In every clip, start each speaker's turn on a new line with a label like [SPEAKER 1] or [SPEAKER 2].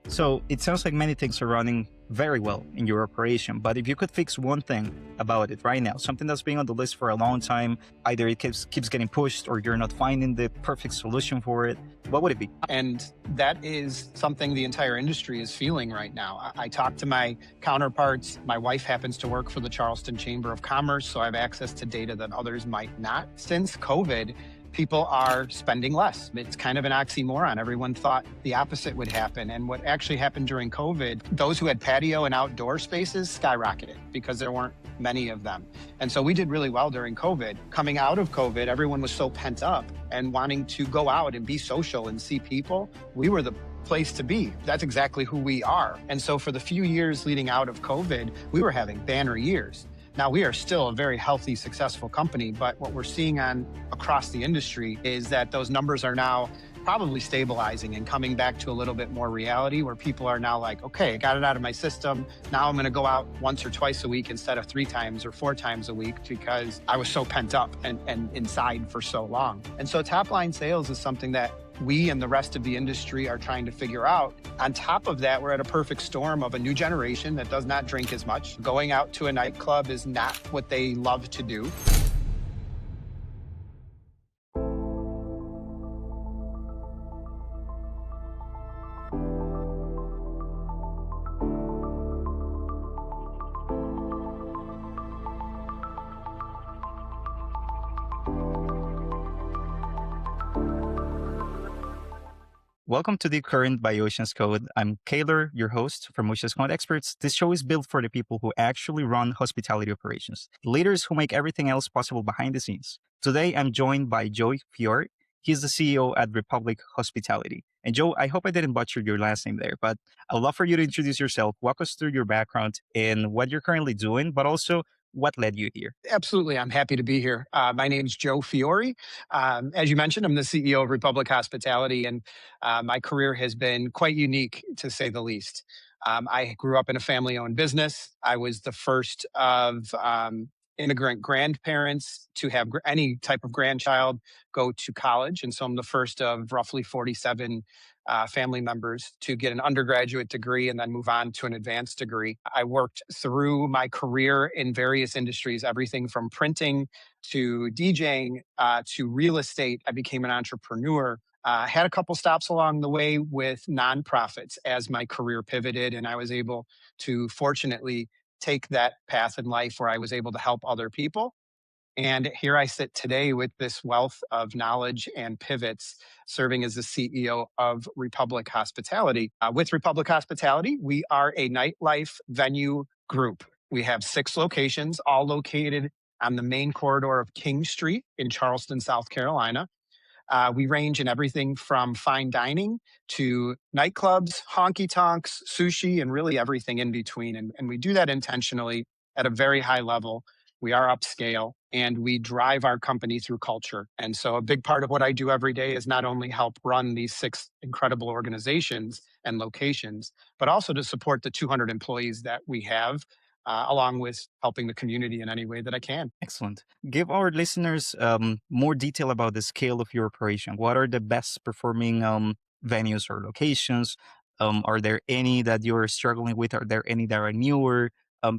[SPEAKER 1] So it sounds like many things are running very well in your operation, but if you could fix one thing about it right now, something that's been on the list for a long time, either it keeps getting pushed or you're not finding the perfect solution for it, what would it be?
[SPEAKER 2] And that is something the entire industry is feeling right now. I talk to my counterparts. My wife happens to work for the Charleston Chamber of Commerce, so I have access to data that others might not. Since COVID, people are spending less. It's kind of an oxymoron. Everyone thought the opposite would happen. And what actually happened during COVID, those who had patio and outdoor spaces skyrocketed because there weren't many of them. And so we did really well during COVID. Coming out of COVID, everyone was so pent up and wanting to go out and be social and see people. We were the place to be. That's exactly who we are. And so for the few years leading out of COVID, we were having banner years. Now, we are still a very healthy, successful company, but what we're seeing across the industry is that those numbers are now probably stabilizing and coming back to a little bit more reality where people are now like, okay, I got it out of my system. Now I'm going to go out once or twice a week instead of 3 times or 4 times a week because I was so pent up and inside for so long. And so top line sales is something that we and the rest of the industry are trying to figure out. On top of that, we're at a perfect storm of a new generation that does not drink as much. Going out to a nightclub is not what they love to do.
[SPEAKER 1] Welcome to the Current by Ocean's Code. I'm Kaylor, your host from Ocean's Code Experts. This show is built for the people who actually run hospitality operations, the leaders who make everything else possible behind the scenes. Today, I'm joined by Joe Fiore. He's the CEO at Republic Hospitality. And Joe, I hope I didn't butcher your last name there, but I'd love for you to introduce yourself, walk us through your background and what you're currently doing, but also what led you here.
[SPEAKER 2] Absolutely. I'm happy to be here. My name's Joe Fiore. As you mentioned, I'm the CEO of Republic Hospitality, and my career has been quite unique, to say the least. I grew up in a family-owned business. I was the first of immigrant grandparents to have any type of grandchild go to college. And so I'm the first of roughly 47 family members to get an undergraduate degree and then move on to an advanced degree. I worked through my career in various industries, everything from printing to DJing to real estate. I became an entrepreneur. Had a couple stops along the way with nonprofits as my career pivoted, and I was able to fortunately take that path in life where I was able to help other people. And here I sit today with this wealth of knowledge and pivots, serving as the CEO of Republic Hospitality. With Republic Hospitality, we are a nightlife venue group. We have 6 locations, all located on the main corridor of King Street in Charleston, South Carolina. We range in everything from fine dining to nightclubs, honky tonks, sushi, and really everything in between. And we do that intentionally at a very high level. We are upscale and we drive our company through culture. And so a big part of what I do every day is not only help run these 6 incredible organizations and locations, but also to support the 200 employees that we have, along with helping the community in any way that I can.
[SPEAKER 1] Excellent. Give our listeners more detail about the scale of your operation. What are the best performing venues or locations? Are there any that you're struggling with? Are there any that are newer?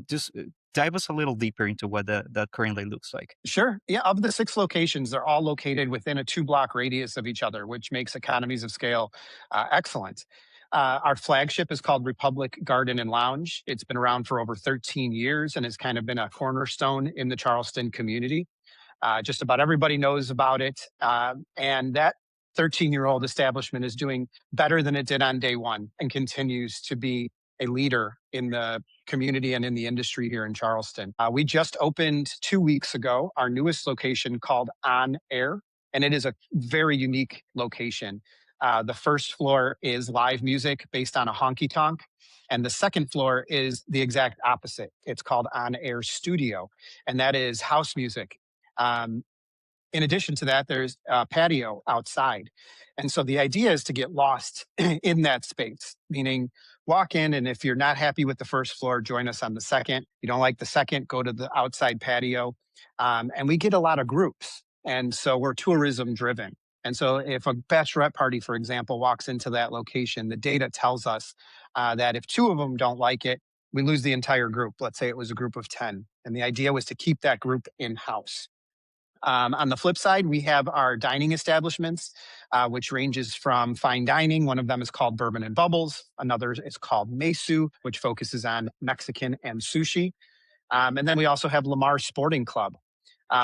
[SPEAKER 1] Just dive us a little deeper into what that currently looks like.
[SPEAKER 2] Sure. Yeah. Of the 6 locations, they're all located within a 2-block radius of each other, which makes economies of scale excellent. Our flagship is called Republic Garden and Lounge. It's been around for over 13 years and has kind of been a cornerstone in the Charleston community. Just about everybody knows about it. And that 13-year-old establishment is doing better than it did on day one and continues to be a leader in the community and in the industry here in Charleston. We just opened 2 weeks ago our newest location called On Air, and it is a very unique location. The first floor is live music based on a honky tonk. And the second floor is the exact opposite. It's called On Air Studio, and that is house music. Um, in addition to that, there's a patio outside. And so the idea is to get lost in that space, meaning walk in, and if you're not happy with the first floor, join us on the second. You don't like the second, go to the outside patio. And we get a lot of groups. And so we're tourism driven. And so, if a bachelorette party, for example, walks into that location, the data tells us that if two of them don't like it, we lose the entire group. Let's say it was a group of 10. And the idea was to keep that group in house. On the flip side, we have our dining establishments, which ranges from fine dining. One of them is called Bourbon and Bubbles. Another is called Mesu, which focuses on Mexican and sushi. And then we also have Lamar Sporting Club.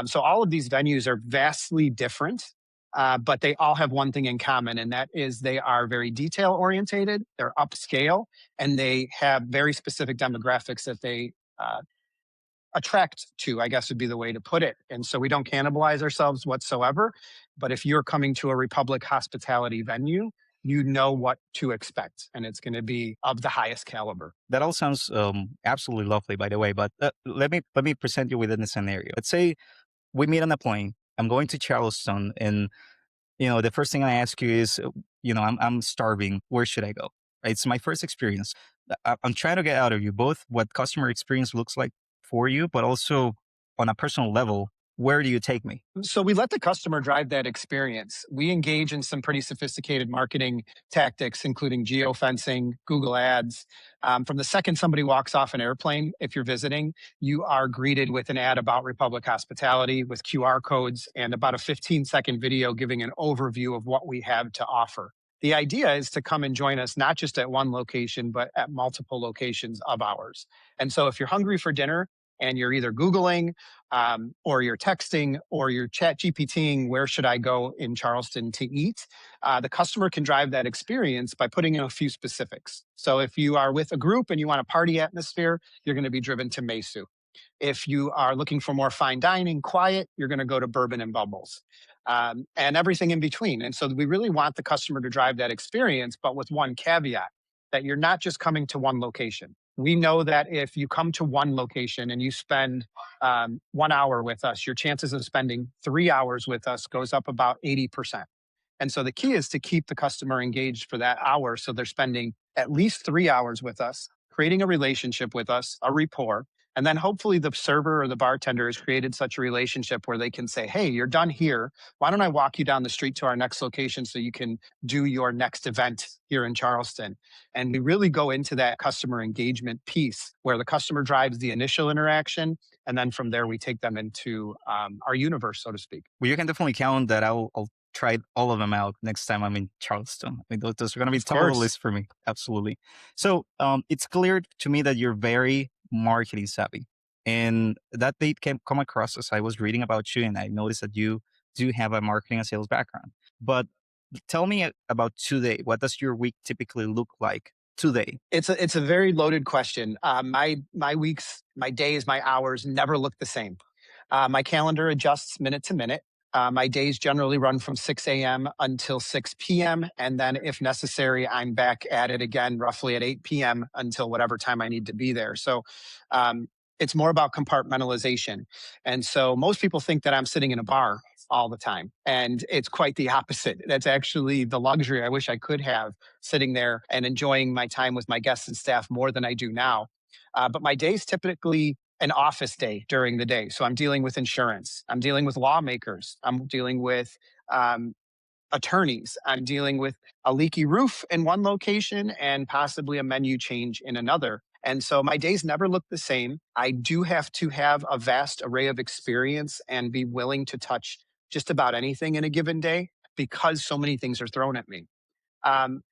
[SPEAKER 2] So all of these venues are vastly different, but they all have one thing in common, and that is they are very detail orientated, they're upscale, and they have very specific demographics that they attract to, I guess would be the way to put it. And so we don't cannibalize ourselves whatsoever. But if you're coming to a Republic hospitality venue, you know what to expect, and it's going to be of the highest caliber.
[SPEAKER 1] That all sounds absolutely lovely, by the way. But let me present you with a scenario. Let's say we meet on a plane. I'm going to Charleston, and the first thing I ask you is, I'm starving. Where should I go? Right? It's my first experience. I'm trying to get out of you both what customer experience looks like for you, but also on a personal level, where do you take me?
[SPEAKER 2] So we let the customer drive that experience. We engage in some pretty sophisticated marketing tactics, including geofencing, Google Ads. From the second somebody walks off an airplane, if you're visiting, you are greeted with an ad about Republic Hospitality with QR codes and about a 15-second video giving an overview of what we have to offer. The idea is to come and join us not just at one location, but at multiple locations of ours. And so if you're hungry for dinner and you're either Googling or you're texting or you're chat GPTing, where should I go in Charleston to eat? The customer can drive that experience by putting in a few specifics. So if you are with a group and you want a party atmosphere, you're going to be driven to Mesu. If you are looking for more fine dining, quiet, you're going to go to Bourbon and Bubbles, and everything in between. And so we really want the customer to drive that experience, but with one caveat that you're not just coming to one location. We know that if you come to one location and you spend 1 hour with us, your chances of spending 3 hours with us goes up about 80%. And so the key is to keep the customer engaged for that hour. So they're spending at least 3 hours with us, creating a relationship with us, a rapport. And then hopefully the server or the bartender has created such a relationship where they can say, hey, you're done here. Why don't I walk you down the street to our next location so you can do your next event here in Charleston? And we really go into that customer engagement piece where the customer drives the initial interaction. And then from there, we take them into our universe, so to speak.
[SPEAKER 1] Well, you can definitely count that I'll try all of them out next time I'm in Charleston. I mean, those are going to be
[SPEAKER 2] Of
[SPEAKER 1] top of the
[SPEAKER 2] course.
[SPEAKER 1] list for me. Absolutely. So it's clear to me that you're very marketing savvy. And that they can come across as I was reading about you, and I noticed that you do have a marketing and sales background. But tell me about today. What does your week typically look like today?
[SPEAKER 2] It's a very loaded question. My weeks, my days, my hours never look the same. My calendar adjusts minute to minute. My days generally run from 6 a.m. until 6 p.m. And then, if necessary, I'm back at it again roughly at 8 p.m. until whatever time I need to be there. So um, it's more about compartmentalization. And so most people think that I'm sitting in a bar all the time. And it's quite the opposite. That's actually the luxury I wish I could have, sitting there and enjoying my time with my guests and staff more than I do now. But my days typically an office day during the day. So I'm dealing with insurance. I'm dealing with lawmakers. I'm dealing with um, attorneys. I'm dealing with a leaky roof in one location and possibly a menu change in another. And so my days never look the same. I do have to have a vast array of experience and be willing to touch just about anything in a given day because so many things are thrown at me.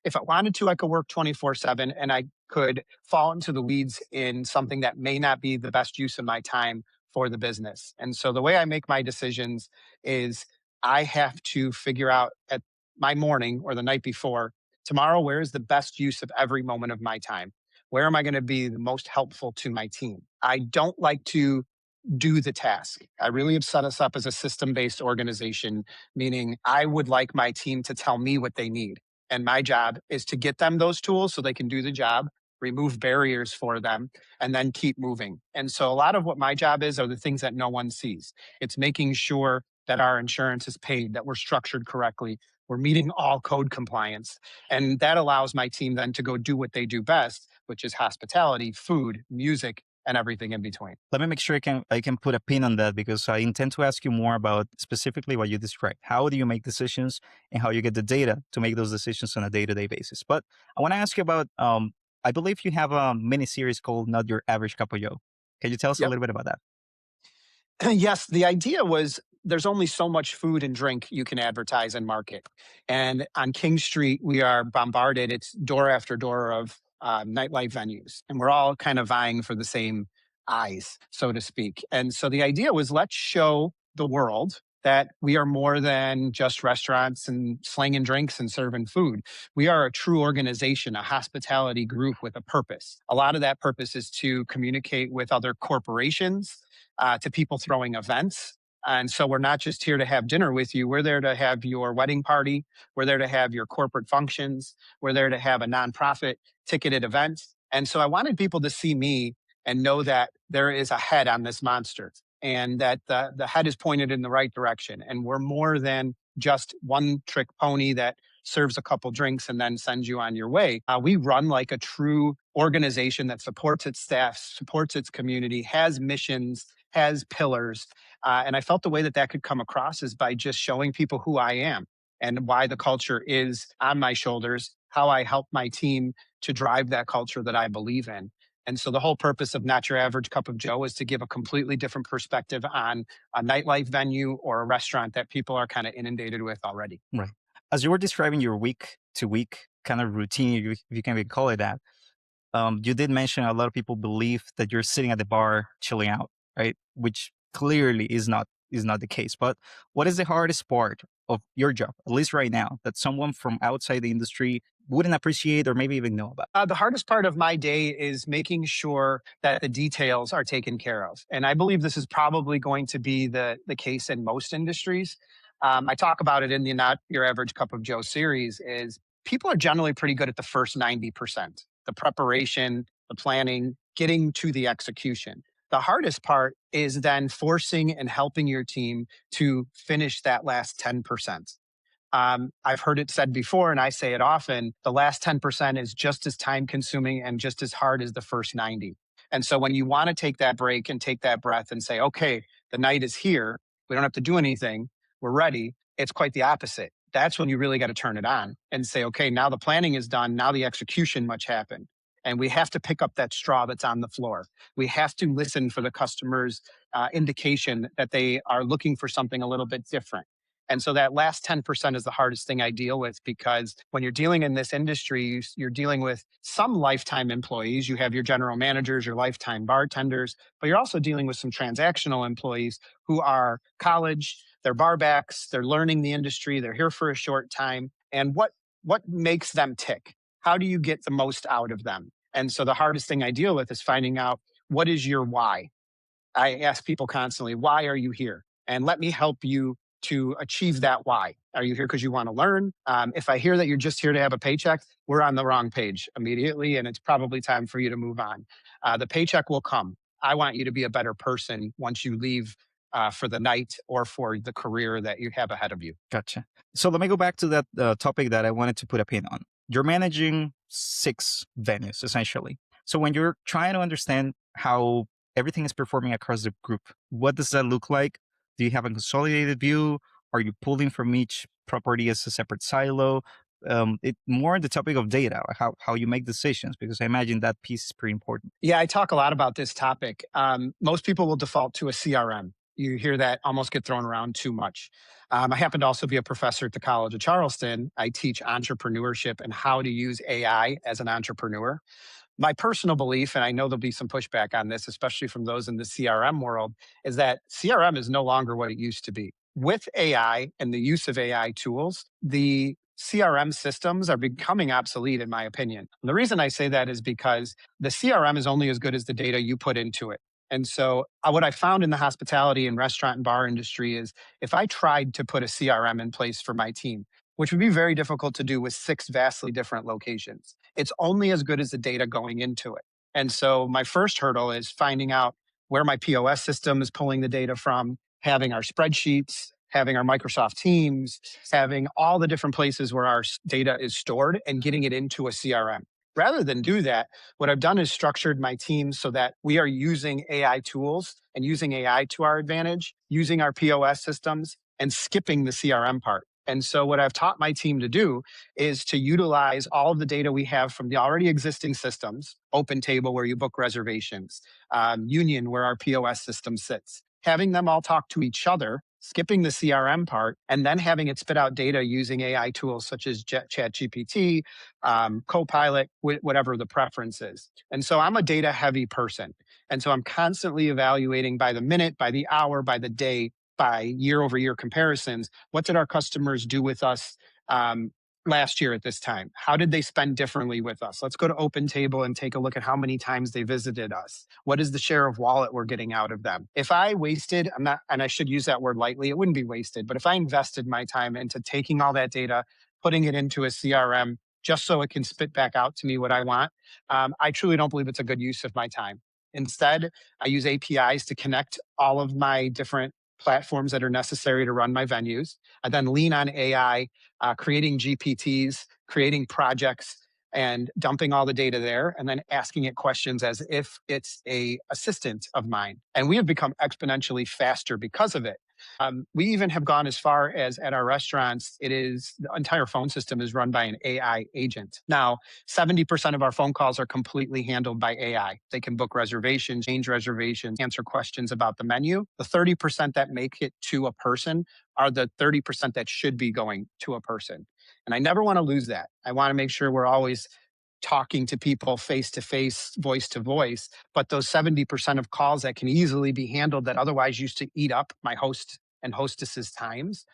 [SPEAKER 2] If I wanted to, I could work 24/7 and I could fall into the weeds in something that may not be the best use of my time for the business. And so the way I make my decisions is I have to figure out at my morning or the night before, tomorrow, where is the best use of every moment of my time? Where am I going to be the most helpful to my team? I don't like to do the task. I really have set us up as a system based organization, meaning I would like my team to tell me what they need. And my job is to get them those tools so they can do the job, remove barriers for them, and then keep moving. And so a lot of what my job is are the things that no one sees. It's making sure that our insurance is paid, that we're structured correctly, we're meeting all code compliance. And that allows my team then to go do what they do best, which is hospitality, food, music, and everything in between.
[SPEAKER 1] Let me make sure I can put a pin on that because I intend to ask you more about specifically what you described. How do you make decisions and how you get the data to make those decisions on a day-to-day basis? But I want to ask you about I believe you have a mini series called Not Your Average Cup of Joe. Can you tell us a
[SPEAKER 2] Yep.
[SPEAKER 1] little bit about that?
[SPEAKER 2] Yes, the idea was there's only so much food and drink you can advertise and market. And on King Street, we are bombarded. It's door after door of nightlife venues, and we're all kind of vying for the same eyes, so to speak. And so the idea was let's show the world that we are more than just restaurants and slinging drinks and serving food. We are a true organization, a hospitality group with a purpose. A lot of that purpose is to communicate with other corporations, to people throwing events. And so we're not just here to have dinner with you. We're there to have your wedding party. We're there to have your corporate functions. We're there to have a nonprofit ticketed event. And so I wanted people to see me and know that there is a head on this monster and that the head is pointed in the right direction. And we're more than just one trick pony that serves a couple drinks and then sends you on your way. We run like a true organization that supports its staff, supports its community, has missions, has pillars. And I felt the way that that could come across is by just showing people who I am and why the culture is on my shoulders, how I help my team to drive that culture that I believe in. And so the whole purpose of Not Your Average Cup of Joe is to give a completely different perspective on a nightlife venue or a restaurant that people are kind of inundated with already.
[SPEAKER 1] Right. As you were describing your week to week kind of routine, if you can even call it that, you did mention a lot of people believe that you're sitting at the bar chilling out, right? Which clearly is not the case. But what is the hardest part of your job, at least right now, that someone from outside the industry wouldn't appreciate or maybe even know about?
[SPEAKER 2] The hardest part of my day is making sure that the details are taken care of. And I believe this is probably going to be the case in most industries. I talk about it in the Not Your Average Cup of Joe series is people are generally pretty good at the first 90%, the preparation, the planning, getting to the execution. The hardest part is then forcing and helping your team to finish that last 10%. I've heard it said before, and I say it often, the last 10% is just as time consuming and just as hard as the first 90. And so when you want to take that break and take that breath and say, okay, the night is here, we don't have to do anything, we're ready, it's quite the opposite. That's when you really got to turn it on and say, okay, now the planning is done, now the execution must happen. And we have to pick up that straw that's on the floor. We have to listen for the customer's indication that they are looking for something a little bit different. And so that last 10% is the hardest thing I deal with because when you're dealing in this industry, you're dealing with some lifetime employees. You have your general managers, your lifetime bartenders, but you're also dealing with some transactional employees who are college, they're barbacks, they're learning the industry, they're here for a short time. And what makes them tick? How do you get the most out of them? And so the hardest thing I deal with is finding out what is your why. I ask people constantly, why are you here? And let me help you to achieve that why. Are you here because you want to learn? If I hear that you're just here to have a paycheck, we're on the wrong page immediately, and it's probably time for you to move on. The paycheck will come. I want you to be a better person once you leave for the night or for the career that you have ahead of you.
[SPEAKER 1] Gotcha. So let me go back to that topic that I wanted to put a pin on. You're managing 6 venues essentially. So when you're trying to understand how everything is performing across the group, what does that look like? Do you have a consolidated view? Are you pulling from each property as a separate silo? It more on the topic of data, how you make decisions, because I imagine that piece is pretty important.
[SPEAKER 2] Yeah, I talk a lot about this topic. Most people will default to a CRM. You hear that almost get thrown around too much. I happen to also be a professor at the College of Charleston. I teach entrepreneurship and how to use AI as an entrepreneur. My personal belief, and I know there'll be some pushback on this, especially from those in the CRM world, is that CRM is no longer what it used to be. With AI and the use of AI tools, the CRM systems are becoming obsolete, in my opinion. And the reason I say that is because the CRM is only as good as the data you put into it. And so, what I found in the hospitality and restaurant and bar industry is if I tried to put a CRM in place for my team, which would be very difficult to do with 6 vastly different locations, it's only as good as the data going into it. And so my first hurdle is finding out where my POS system is pulling the data from, having our spreadsheets, having our Microsoft Teams, having all the different places where our data is stored and getting it into a CRM. Rather than do that, what I've done is structured my team so that we are using AI tools and using AI to our advantage, using our POS systems and skipping the CRM part. And so, what I've taught my team to do is to utilize all of the data we have from the already existing systems, Open Table, where you book reservations, Union, where our POS system sits, having them all talk to each other, skipping the CRM part, and then having it spit out data using AI tools such as ChatGPT, Copilot, whatever the preference is. And so I'm a data heavy person. And so I'm constantly evaluating by the minute, by the hour, by the day, by year over year comparisons. What did our customers do with us? Last year at this time? How did they spend differently with us? Let's go to Open Table and take a look at how many times they visited us. What is the share of wallet we're getting out of them? If I wasted, I'm not, and I should use that word lightly, it wouldn't be wasted, but if I invested my time into taking all that data, putting it into a CRM just so it can spit back out to me what I want, I truly don't believe it's a good use of my time. Instead, I use APIs to connect all of my different platforms that are necessary to run my venues. I then lean on AI, creating GPTs, creating projects, and dumping all the data there, and then asking it questions as if it's a assistant of mine. And we have become exponentially faster because of it. We even have gone as far as at our restaurants, it is the entire phone system is run by an AI agent. Now, 70% of our phone calls are completely handled by AI. They can book reservations, change reservations, answer questions about the menu. The 30% that make it to a person are the 30% that should be going to a person. And I never want to lose that. I want to make sure we're always talking to people face to face, voice to voice. But those 70% of calls that can easily be handled that otherwise used to eat up my host and hostesses' times,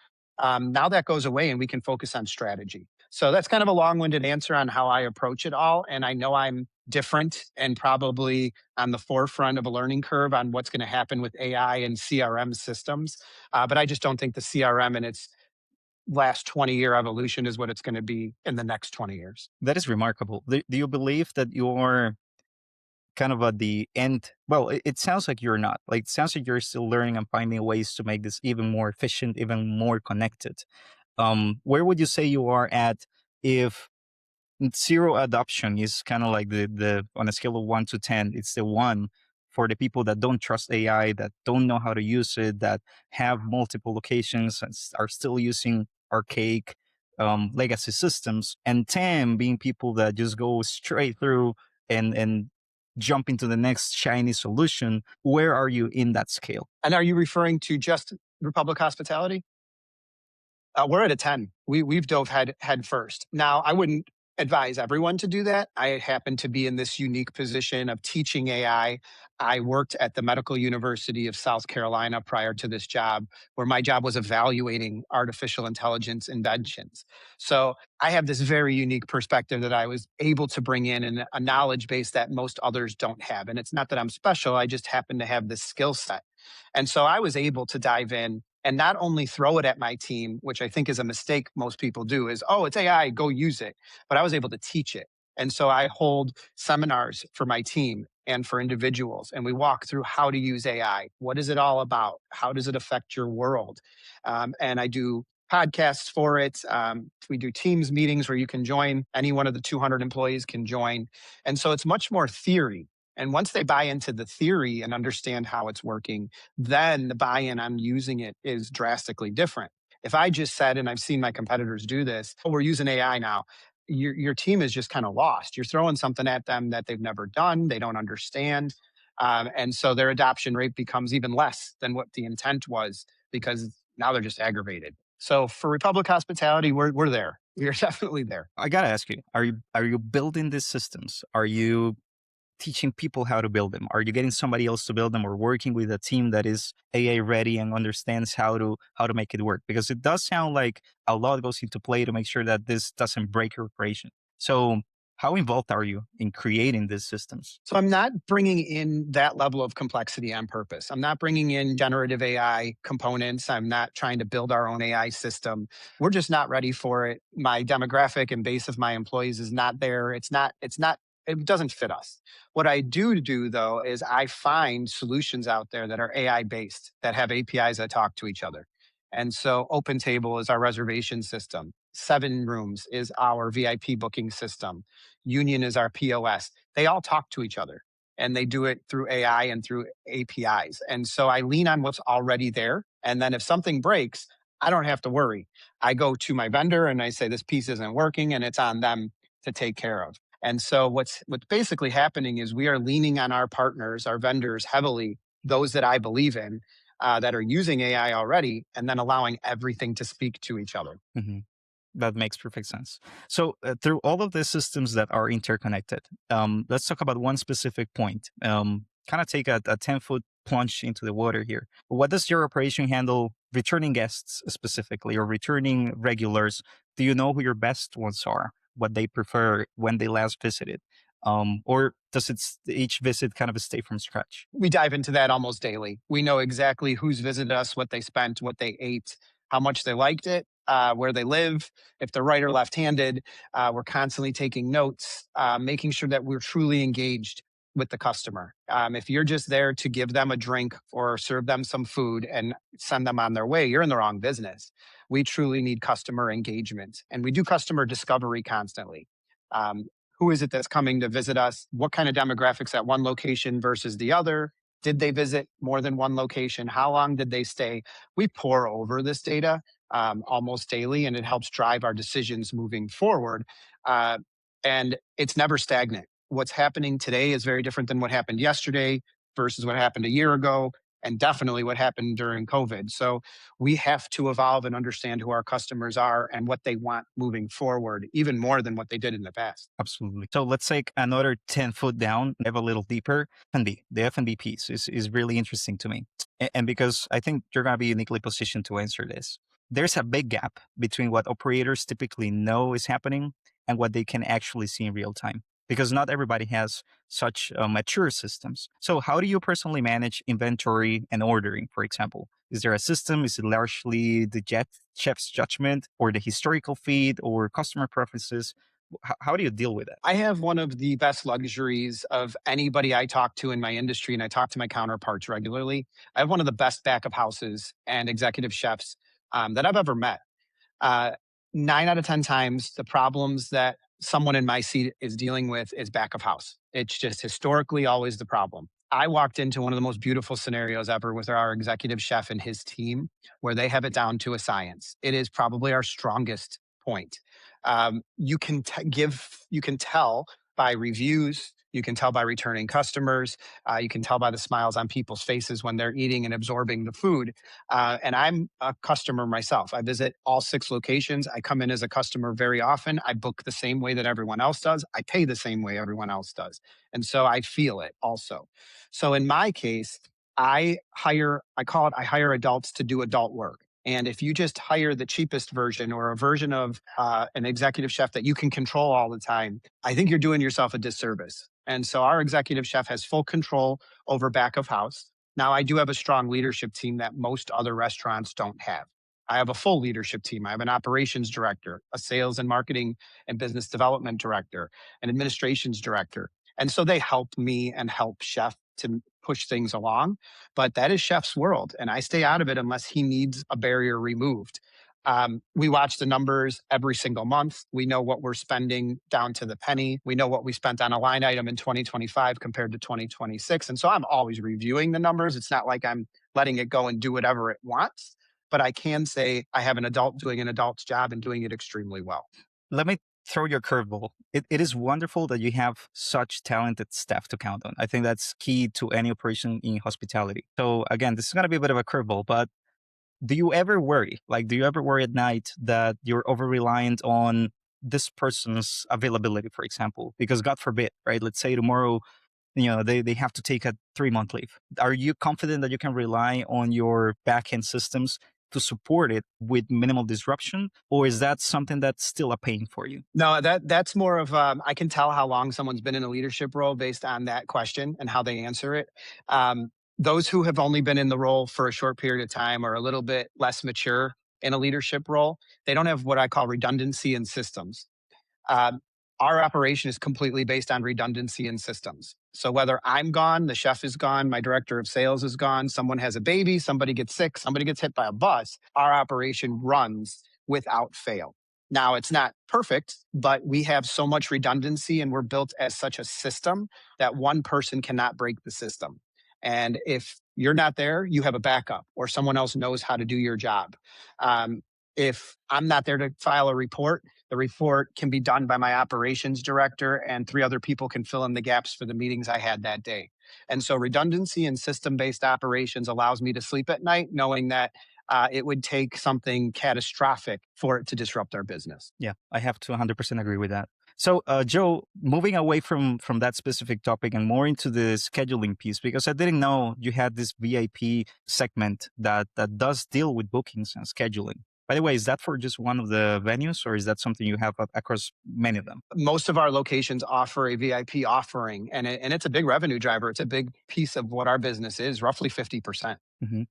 [SPEAKER 2] now that goes away and we can focus on strategy. So that's kind of a long winded answer on how I approach it all. And I know I'm different and probably on the forefront of a learning curve on what's going to happen with AI and CRM systems. But I just don't think the CRM and its last 20-year evolution is what it's going to be in the next 20 years.
[SPEAKER 1] That is remarkable. Do you believe that you're kind of at the end? Well, it sounds like you're not. Like, it sounds like you're still learning and finding ways to make this even more efficient, even more connected. Where would you say you are at if zero adoption is kind of like the on a scale of 1 to 10, it's the one for the people that don't trust AI, that don't know how to use it, that have multiple locations and are still using archaic legacy systems, and 10 being people that just go straight through and jump into the next shiny solution. Where are you in that scale?
[SPEAKER 2] And are you referring to just Republic Hospitality? We're at a 10. We've dove head first. Now, I wouldn't advise everyone to do that. I happen to be in this unique position of teaching AI. I worked at the Medical University of South Carolina prior to this job, where my job was evaluating artificial intelligence inventions. So I have this very unique perspective that I was able to bring in and a knowledge base that most others don't have. And it's not that I'm special, I just happen to have this skill set. And so I was able to dive in and not only throw it at my team, which I think is a mistake most people do, is, oh, it's AI, go use it. But I was able to teach it. And so I hold seminars for my team and for individuals, and we walk through how to use AI. What is it all about? How does it affect your world? And I do podcasts for it. We do Teams meetings where you can join. Any one of the 200 employees can join. And so it's much more theory. And once they buy into the theory and understand how it's working, then the buy-in on using it is drastically different. If I just said, and I've seen my competitors do this, oh, we're using AI now, your team is just kind of lost. You're throwing something at them that they've never done, they don't understand. And so their adoption rate becomes even less than what the intent was because now they're just aggravated. So for Republic Hospitality, we're there. We're definitely there.
[SPEAKER 1] I gotta ask you, are you building these systems? Are you teaching people how to build them? Are you getting somebody else to build them, or working with a team that is AI ready and understands how to make it work? Because it does sound like a lot goes into play to make sure that this doesn't break your operation. So how involved are you in creating these systems?
[SPEAKER 2] So I'm not bringing in that level of complexity on purpose. I'm not bringing in generative AI components. I'm not trying to build our own AI system. We're just not ready for it. My demographic and base of my employees is not there. It doesn't fit us. What I do though is I find solutions out there that are AI based, that have APIs that talk to each other. And so Open Table is our reservation system. Seven Rooms is our VIP booking system. Union is our POS. They all talk to each other and they do it through AI and through APIs. And so I lean on what's already there. And then if something breaks, I don't have to worry. I go to my vendor and I say, this piece isn't working, and it's on them to take care of. And so what's basically happening is we are leaning on our partners, our vendors heavily, those that I believe in, that are using AI already, and then allowing everything to speak to each other.
[SPEAKER 1] Mhm. That makes perfect sense. So, through all of the systems that are interconnected, let's talk about one specific point. Kind of take a 10-foot plunge into the water here. What does your operation handle returning guests specifically or returning regulars? Do you know who your best ones are, what they prefer when they last visited? Or does each visit kind of stay from scratch?
[SPEAKER 2] We dive into that almost daily. We know exactly who's visited us, what they spent, what they ate, how much they liked it, where they live, if they're right or left handed. We're constantly taking notes, making sure that we're truly engaged with the customer. If you're just there to give them a drink or serve them some food and send them on their way, you're in the wrong business. We truly need customer engagement, and we do customer discovery constantly. Um, who is it that's coming to visit us? What kind of demographics at one location versus the other? Did they visit more than one location? How long did they stay? We pour over this data almost daily, and it helps drive our decisions moving forward. Uh, and it's never stagnant. What's happening today is very different than what happened yesterday versus what happened a year ago, and definitely what happened during COVID. So we have to evolve and understand who our customers are and what they want moving forward, even more than what they did in the past.
[SPEAKER 1] Absolutely. So let's take another 10 foot down, dive a little deeper. F&B, the F&B piece is really interesting to me. And because I think you're going to be uniquely positioned to answer this, there's a big gap between what operators typically know is happening and what they can actually see in real time. Because not everybody has such mature systems. So, how do you personally manage inventory and ordering, for example? Is there a system? Is it largely the chef's judgment or the historical feed or customer preferences? How do you deal with that?
[SPEAKER 2] I have one of the best luxuries of anybody I talk to in my industry, and I talk to my counterparts regularly. I have one of the best backup houses and executive chefs that I've ever met. uh, 9 out of 10 times, the problems that someone in my seat is dealing with is back of house. It's just historically always the problem. I walked into one of the most beautiful scenarios ever with our executive chef and his team, where they have it down to a science. It is probably our strongest point. You can tell by reviews, you can tell by returning customers, you can tell by the smiles on people's faces when they're eating and absorbing the food. And I'm a customer myself. I visit all six locations. I come in as a customer very often. I book the same way that everyone else does. I pay the same way everyone else does. And so I feel it also. So in my case, I hire adults to do adult work. And if you just hire the cheapest version or a version of an executive chef that you can control all the time, I think you're doing yourself a disservice. And so our executive chef has full control over back of house. Now, I do have a strong leadership team that most other restaurants don't have. I have a full leadership team. I have an operations director, a sales and marketing and business development director, an administrations director. And so they help me and help Chef to push things along. But that is Chef's world. And I stay out of it unless he needs a barrier removed. We watch the numbers every single month. We know what we're spending down to the penny. We know what we spent on a line item in 2025 compared to 2026. And so I'm always reviewing the numbers. It's not like I'm letting it go and do whatever it wants, but I can say I have an adult doing an adult's job and doing it extremely well.
[SPEAKER 1] Let me throw your curveball. It is wonderful that you have such talented staff to count on. I think that's key to any operation in hospitality. So again, this is going to be a bit of a curveball, but do you ever worry? Like, do you ever worry at night that you're over reliant on this person's availability, for example? Because God forbid, right? Let's say tomorrow, they have to take a 3 month leave. Are you confident that you can rely on your back end systems to support it with minimal disruption? Or is that something that's still a pain for you?
[SPEAKER 2] No, that's more of I can tell how long someone's been in a leadership role based on that question and how they answer it. Those who have only been in the role for a short period of time or a little bit less mature in a leadership role, they don't have what I call redundancy in systems. Um, our operation is completely based on redundancy in systems. So whether I'm gone, the chef is gone, my director of sales is gone, someone has a baby, somebody gets sick, somebody gets hit by a bus, our operation runs without fail. Now, it's not perfect, but we have so much redundancy and we're built as such a system that one person cannot break the system. And if you're not there, you have a backup or someone else knows how to do your job. Um, if I'm not there to file a report, the report can be done by my operations director, and three other people can fill in the gaps for the meetings I had that day. And so, redundancy and system based operations allows me to sleep at night knowing that it would take something catastrophic for it to disrupt our business.
[SPEAKER 1] Yeah, I have to 100% agree with that. So, Joe, moving away from that specific topic and more into the scheduling piece, because I didn't know you had this VIP segment that does deal with bookings and scheduling. By the way, is that for just one of the venues, or is that something you have across many of them?
[SPEAKER 2] Most of our locations offer a VIP offering, and it's a big revenue driver. It's a big piece of what our business is, roughly 50%.
[SPEAKER 1] hmm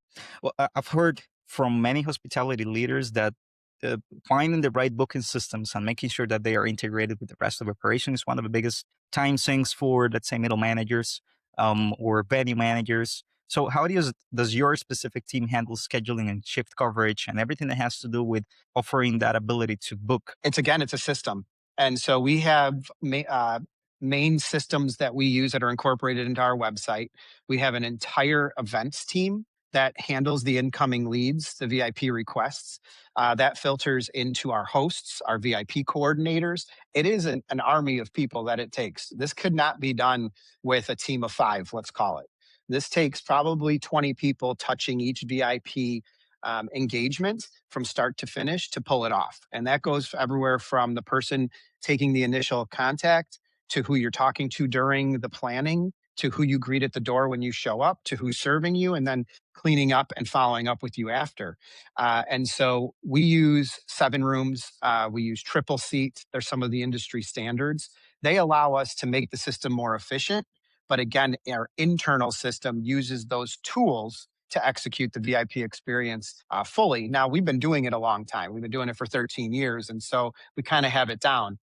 [SPEAKER 1] Well, I've heard from many hospitality leaders that uh, finding the right booking systems and making sure that they are integrated with the rest of the operation is one of the biggest time sinks for, let's say, middle managers or venue managers. So, how does your specific team handle scheduling and shift coverage and everything that has to do with offering that ability to book?
[SPEAKER 2] It's a system. And so we have main systems that we use that are incorporated into our website. We have an entire events team that handles the incoming leads, the VIP requests. That filters into our hosts, our VIP coordinators. It is an army of people that it takes. This could not be done with a team of five, let's call it. This takes probably 20 people touching each VIP engagement from start to finish to pull it off. And that goes everywhere from the person taking the initial contact to who you're talking to during the planning to who you greet at the door when you show up to who's serving you and then cleaning up and following up with you after. And so we use seven rooms, we use triple seat. There's some of the industry standards. They allow us to make the system more efficient. But again, our internal system uses those tools to execute the VIP experience fully. Now, we've been doing it a long time. We've been doing it for 13 years. And so we kind of have it down.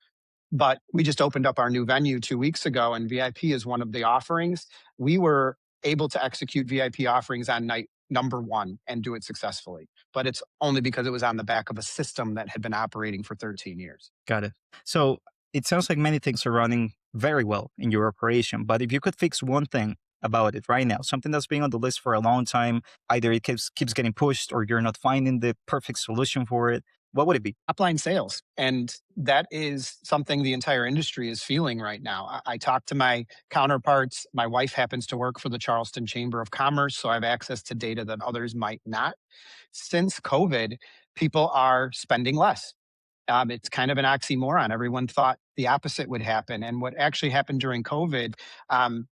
[SPEAKER 2] But we just opened up our new venue 2 weeks ago, and VIP is one of the offerings. We were able to execute VIP offerings on night number one and do it successfully. But it's only because it was on the back of a system that had been operating for 13 years.
[SPEAKER 1] Got it. So it sounds like many things are running very well in your operation. But if you could fix one thing about it right now, something that's been on the list for a long time, either it keeps getting pushed or you're not finding the perfect solution for it, what would it be?
[SPEAKER 2] Upline sales. And that is something the entire industry is feeling right now. I talk to my counterparts. My wife happens to work for the Charleston Chamber of Commerce, so I have access to data that others might not. Since COVID, people are spending less. It's kind of an oxymoron. Everyone thought the opposite would happen. And what actually happened during COVID, um,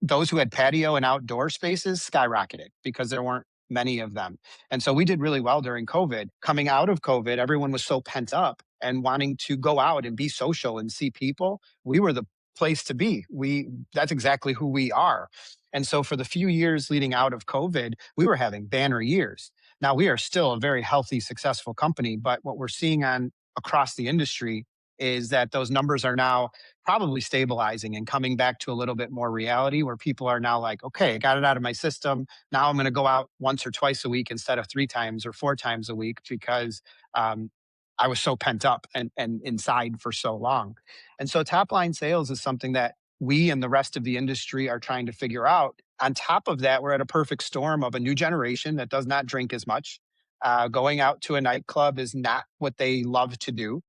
[SPEAKER 2] those who had patio and outdoor spaces skyrocketed because there weren't many of them. And so we did really well during COVID. Coming out of COVID, everyone was so pent up and wanting to go out and be social and see people. We were the place to be. That's exactly who we are. And so for the few years leading out of COVID, we were having banner years. Now we are still a very healthy, successful company, but what we're seeing on across the industry is that those numbers are now probably stabilizing and coming back to a little bit more reality where people are now like, okay, I got it out of my system. Now I'm going to go out once or twice a week instead of three times or four times a week because um, I was so pent up and inside for so long. And so top line sales is something that we and the rest of the industry are trying to figure out. On top of that, we're at a perfect storm of a new generation that does not drink as much. Going out to a nightclub is not what they love to do.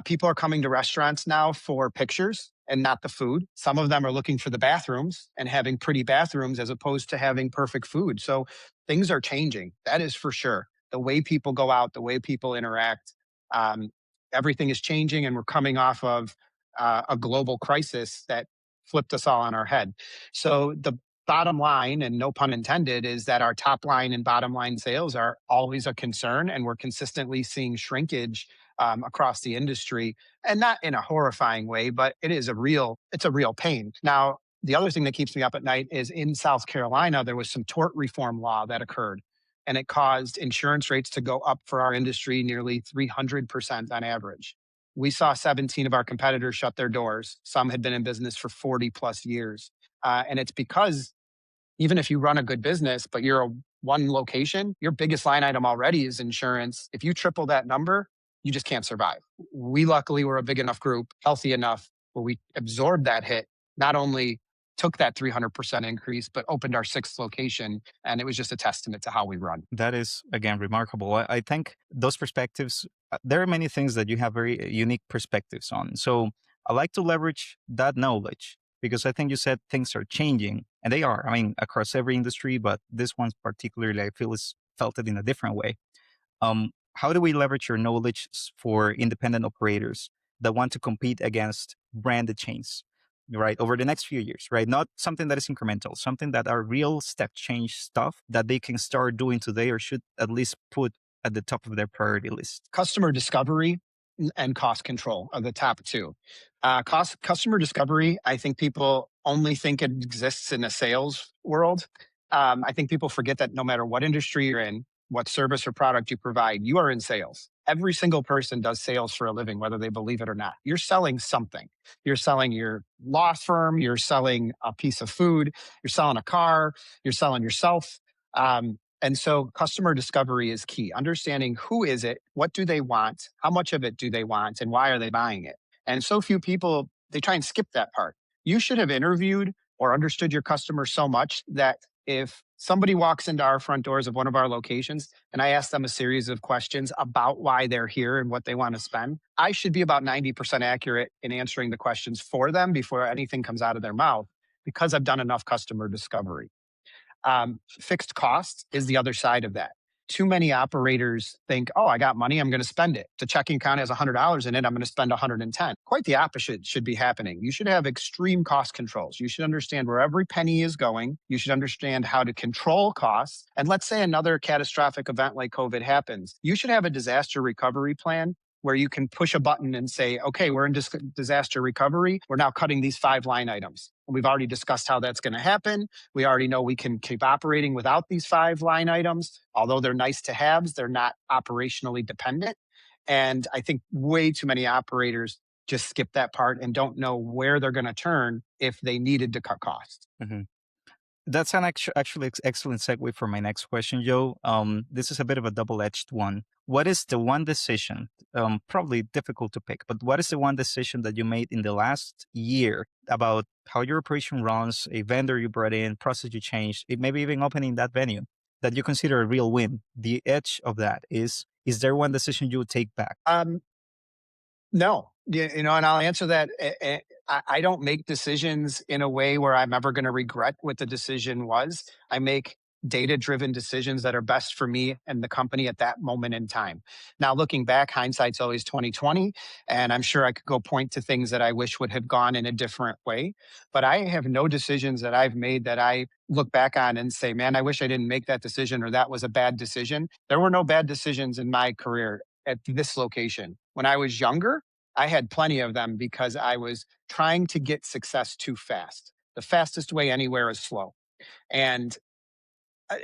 [SPEAKER 2] People are coming to restaurants now for pictures and not the food. Some of them are looking for the bathrooms and having pretty bathrooms as opposed to having perfect food. So things are changing. That is for sure. The way people go out, the way people interact, um, everything is changing, and we're coming off of a global crisis that flipped us all on our head. So the bottom line, and no pun intended, is that our top line and bottom line sales are always a concern, and we're consistently seeing shrinkage across the industry, and not in a horrifying way, but it's a real pain. Now, the other thing that keeps me up at night is in South Carolina, there was some tort reform law that occurred, and it caused insurance rates to go up for our industry nearly 300% on average. We saw 17 of our competitors shut their doors. Some had been in business for 40 plus years. And it's because even if you run a good business, but you're a one location, your biggest line item already is insurance. If you triple that number, you just can't survive. We luckily were a big enough group, healthy enough where we absorbed that hit, not only took that 300% increase, but opened our sixth location. And it was just a testament to how we run.
[SPEAKER 1] That is, again, remarkable. I think those perspectives, there are many things that you have very unique perspectives on. So I like to leverage that knowledge because I think you said things are changing, and they are. I mean, across every industry, but this one particularly, I feel is felt it in a different way. How do we leverage your knowledge for independent operators that want to compete against branded chains, right, over the next few years, right? Not something that is incremental, something that are real step change stuff that they can start doing today or should at least put at the top of their priority list.
[SPEAKER 2] Customer discovery and cost control are the top two. Customer discovery, I think people only think it exists in the sales world. I think people forget that no matter what industry you're in, what service or product you provide, you are in sales. Every single person does sales for a living, whether they believe it or not. You're selling something. You're selling your law firm, you're selling a piece of food, you're selling a car, you're selling yourself. And so customer discovery is key. Understanding who is it, what do they want, how much of it do they want, and why are they buying it? And so few people, they try and skip that part. You should have interviewed or understood your customer so much that if somebody walks into our front doors of one of our locations and I ask them a series of questions about why they're here and what they want to spend, I should be about 90% accurate in answering the questions for them before anything comes out of their mouth because I've done enough customer discovery. Fixed cost is the other side of that. Too many operators think, oh, I got money, I'm going to spend it. The checking account has $100 in it, I'm going to spend 110. Quite the opposite should be happening. You should have extreme cost controls. You should understand where every penny is going. You should understand how to control costs. And let's say another catastrophic event like COVID happens. You should have a disaster recovery plan where you can push a button and say, okay, we're in disaster recovery. We're now cutting these 5 line items. We've already discussed how that's going to happen. We already know we can keep operating without these 5 line items. Although they're nice to haves, they're not operationally dependent. And I think way too many operators just skip that part and don't know where they're going to turn if they needed to cut costs.
[SPEAKER 1] Mhm. That's an actually excellent segue for my next question, Joe. This is a bit of a double-edged one. What is the one decision, probably difficult to pick, but what is the one decision that you made in the last year about how your operation runs, a vendor you brought in, process you changed, maybe even opening that venue that you consider a real win? The edge of that is there one decision you would take back?
[SPEAKER 2] No, and I'll answer that. I don't make decisions in a way where I'm ever going to regret what the decision was. I make data-driven decisions that are best for me and the company at that moment in time. Now, looking back, hindsight's always 2020, and I'm sure I could go point to things that I wish would have gone in a different way. But I have no decisions that I've made that I look back on and say, man, I wish I didn't make that decision or that was a bad decision. There were no bad decisions in my career at this location. When I was younger, I had plenty of them because I was trying to get success too fast. The fastest way anywhere is slow. And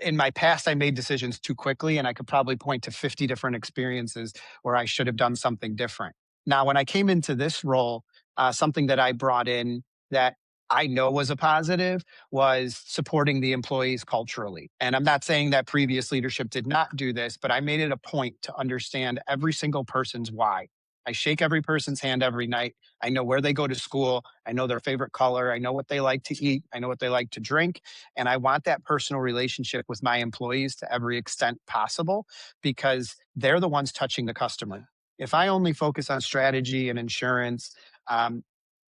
[SPEAKER 2] in my past, I made decisions too quickly, and I could probably point to 50 different experiences where I should have done something different. Now, when I came into this role, something that I brought in that I know was a positive was supporting the employees culturally. And I'm not saying that previous leadership did not do this, but I made it a point to understand every single person's why. I shake every person's hand every night. I know where they go to school. I know their favorite color. I know what they like to eat. I know what they like to drink. And I want that personal relationship with my employees to every extent possible because they're the ones touching the customer. If I only focus on strategy and insurance, um,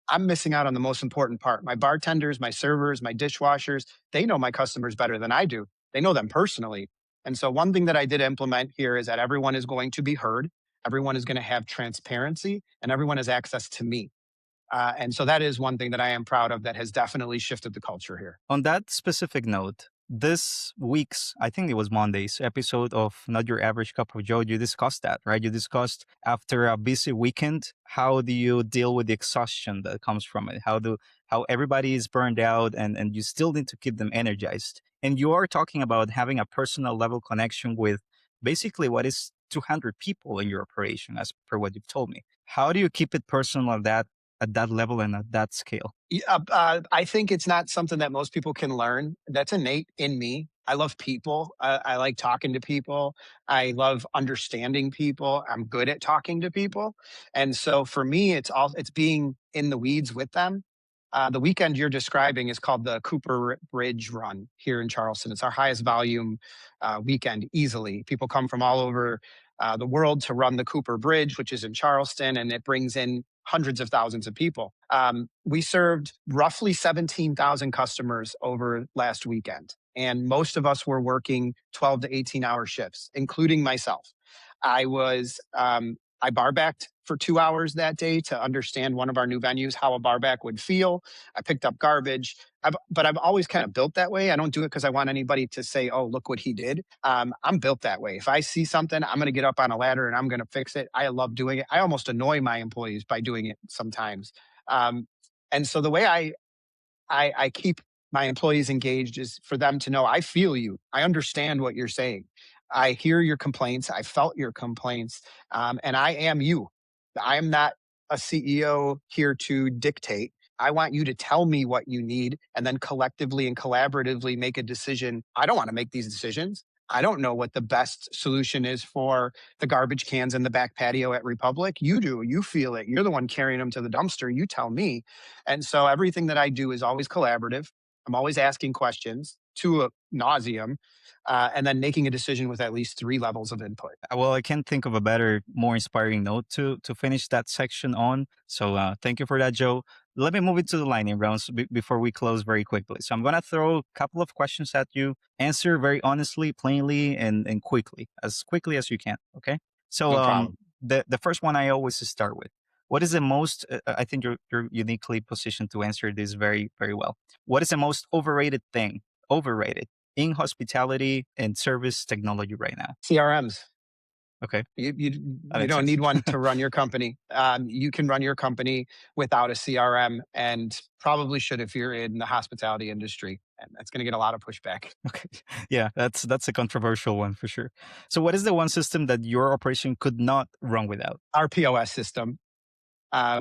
[SPEAKER 2] I'm missing out on the most important part. My bartenders, my servers, my dishwashers, they know my customers better than I do. They know them personally. And so, one thing that I did implement here is that everyone is going to be heard, everyone is going to have transparency, and everyone has access to me. And so, that is one thing that I am proud of that has definitely shifted the culture here.
[SPEAKER 1] On that specific note, this week's, I think it was Monday's episode of Not Your Average Cup of Joe, you discussed that, right? You discussed after a busy weekend, how do you deal with the exhaustion that comes from it? How everybody is burned out and you still need to keep them energized. And you are talking about having a personal level connection with basically what is 200 people in your operation, as per what you've told me. How do you keep it personal at that level and at that scale?
[SPEAKER 2] I think it's not something that most people can learn. That's innate in me. I love people. I like talking to people. I love understanding people. I'm good at talking to people. And so for me, it's being in the weeds with them. The weekend you're describing is called the Cooper Bridge Run here in Charleston. It's our highest volume weekend easily. People come from all over the world to run the Cooper Bridge, which is in Charleston, and it brings in hundreds of thousands of people. We served roughly 17,000 customers over last weekend, and most of us were working 12 to 18-hour shifts, including myself. I bar backed for 2 hours that day to understand one of our new venues, how a bar back would feel. I picked up garbage. But I've always kind of built that way. I don't do it because I want anybody to say, "Oh, look what he did." I'm built that way. If I see something, I'm going to get up on a ladder and I'm going to fix it. I love doing it. I almost annoy my employees by doing it sometimes. Um, and so the way I keep my employees engaged is for them to know I feel you. I understand what you're saying. I hear your complaints. I felt your complaints. And I am you. I am not a CEO here to dictate. I want you to tell me what you need and then collectively and collaboratively make a decision. I don't want to make these decisions. I don't know what the best solution is for the garbage cans in the back patio at Republic. You do. You feel it. You're the one carrying them to the dumpster. You tell me. And so everything that I do is always collaborative. I'm always asking questions to a nauseum, and then making a decision with at least three levels of input.
[SPEAKER 1] Well, I can't think of a better, more inspiring note to finish that section on. So thank you for that, Joe. Let me move into the lightning rounds before we close very quickly. So I'm gonna throw a couple of questions at you. Answer very honestly, plainly, and quickly as you can. Okay. So
[SPEAKER 2] No problem.
[SPEAKER 1] the first one I always start with. What is the most? I think you're uniquely positioned to answer this very well. What is the most overrated thing? Overrated in hospitality and service technology right now?
[SPEAKER 2] CRMs.
[SPEAKER 1] Okay, that
[SPEAKER 2] You
[SPEAKER 1] makes
[SPEAKER 2] don't
[SPEAKER 1] sense.
[SPEAKER 2] need one to run your company. You can run your company without a CRM, and probably should if you're in the hospitality industry. And that's going to get a lot of pushback.
[SPEAKER 1] Okay. Yeah, that's a controversial one for sure. So what is the one system that your operation could not run without?
[SPEAKER 2] Our POS system.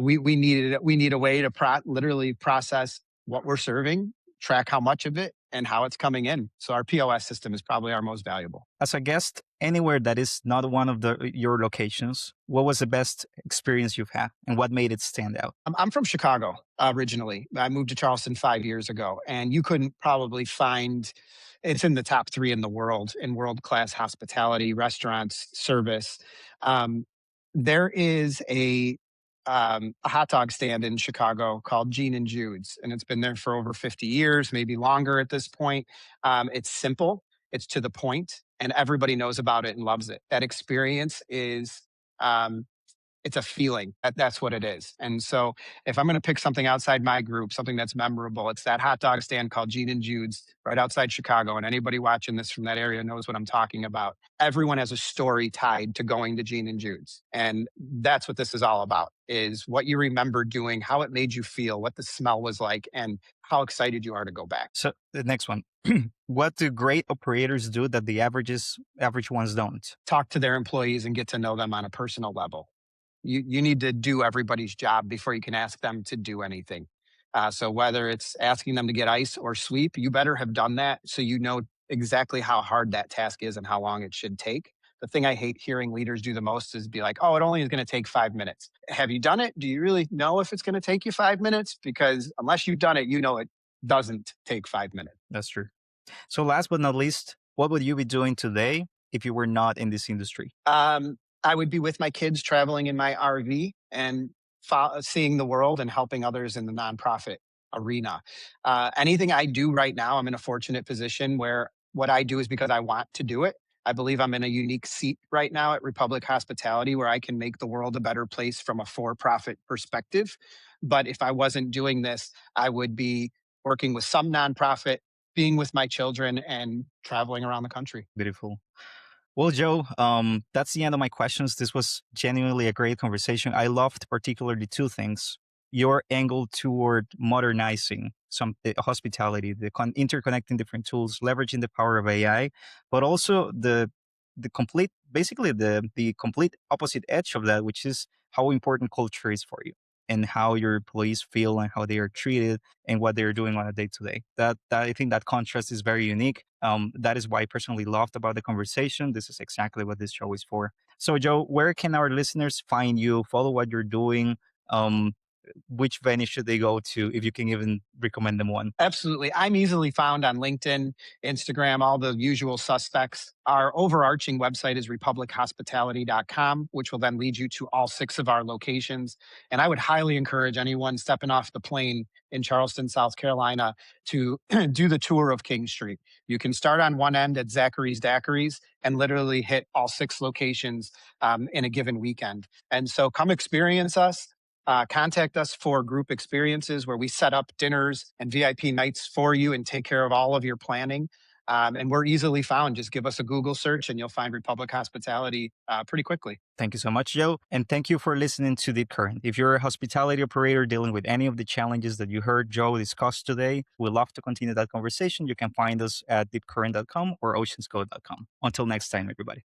[SPEAKER 2] We need a way to literally process what we're serving, track how much of it, and how it's coming in. So our POS system is probably our most valuable.
[SPEAKER 1] As a guest, anywhere that is not one of your locations, what was the best experience you've had and what made it stand out?
[SPEAKER 2] I'm from Chicago originally. I moved to Charleston 5 years ago, and you couldn't probably find it's in the top three in the world in world class hospitality, restaurants, service. Um, there is a hot dog stand in Chicago called Gene and Jude's, and it's been there for over 50 years, maybe longer at this point. It's simple, it's to the point, and everybody knows about it and loves it. That experience is um, it's a feeling. That's what it is. And so if I'm going to pick something outside my group, something that's memorable, it's that hot dog stand called Gene and Jude's right outside Chicago. And anybody watching this from that area knows what I'm talking about. Everyone has a story tied to going to Gene and Jude's. And that's what this is all about is what you remember doing, how it made you feel, what the smell was like, and how excited you are to go back.
[SPEAKER 1] So the next one. What do great operators do that the average ones don't?
[SPEAKER 2] Talk to their employees and get to know them on a personal level. You need to do everybody's job before you can ask them to do anything. So whether it's asking them to get ice or sweep, you better have done that so you know exactly how hard that task is and how long it should take. The thing I hate hearing leaders do the most is be like, "Oh, it only is going to take 5 minutes." Have you done it? Do you really know if it's going to take you 5 minutes? Because unless you've done it, you know it doesn't take 5 minutes.
[SPEAKER 1] That's true. So last but not least, what would you be doing today if you were not in this industry?
[SPEAKER 2] I would be with my kids traveling in my RV and seeing the world and helping others in the nonprofit arena. Anything I do right now, I'm in a fortunate position where what I do is because I want to do it. I believe I'm in a unique seat right now at Republic Hospitality where I can make the world a better place from a for profit perspective. But if I wasn't doing this, I would be working with some nonprofit, being with my children, and traveling around the country.
[SPEAKER 1] Beautiful. Well, Joe, that's the end of my questions. This was genuinely a great conversation. I loved particularly two things: your angle toward modernizing some hospitality, interconnecting different tools, leveraging the power of AI, but also the complete, basically the complete opposite edge of that, which is how important culture is for you. and how your employees feel and how they are treated and what they're doing on a day to day. That I think that contrast is very unique. That is why I personally loved about the conversation. This is exactly what this show is for. So, Joe, where can our listeners find you, follow what you're doing? Um, which venue should they go to, if you can even recommend them one?
[SPEAKER 2] Absolutely. I'm easily found on LinkedIn, Instagram, all the usual suspects. Our overarching website is republichospitality.com, which will then lead you to all six of our locations. And I would highly encourage anyone stepping off the plane in Charleston, South Carolina, to do the tour of King Street. You can start on one end at Zachary's Daiquiris and literally hit all six locations in a given weekend. And so come experience us. Contact us for group experiences where we set up dinners and VIP nights for you and take care of all of your planning. And we're easily found. Just give us a Google search and you'll find Republic Hospitality pretty quickly.
[SPEAKER 1] Thank you so much, Joe. And thank you for listening to Deep Current. If you're a hospitality operator dealing with any of the challenges that you heard Joe discuss today, we'd love to continue that conversation. You can find us at deepcurrent.com or oceanscode.com. Until next time, everybody.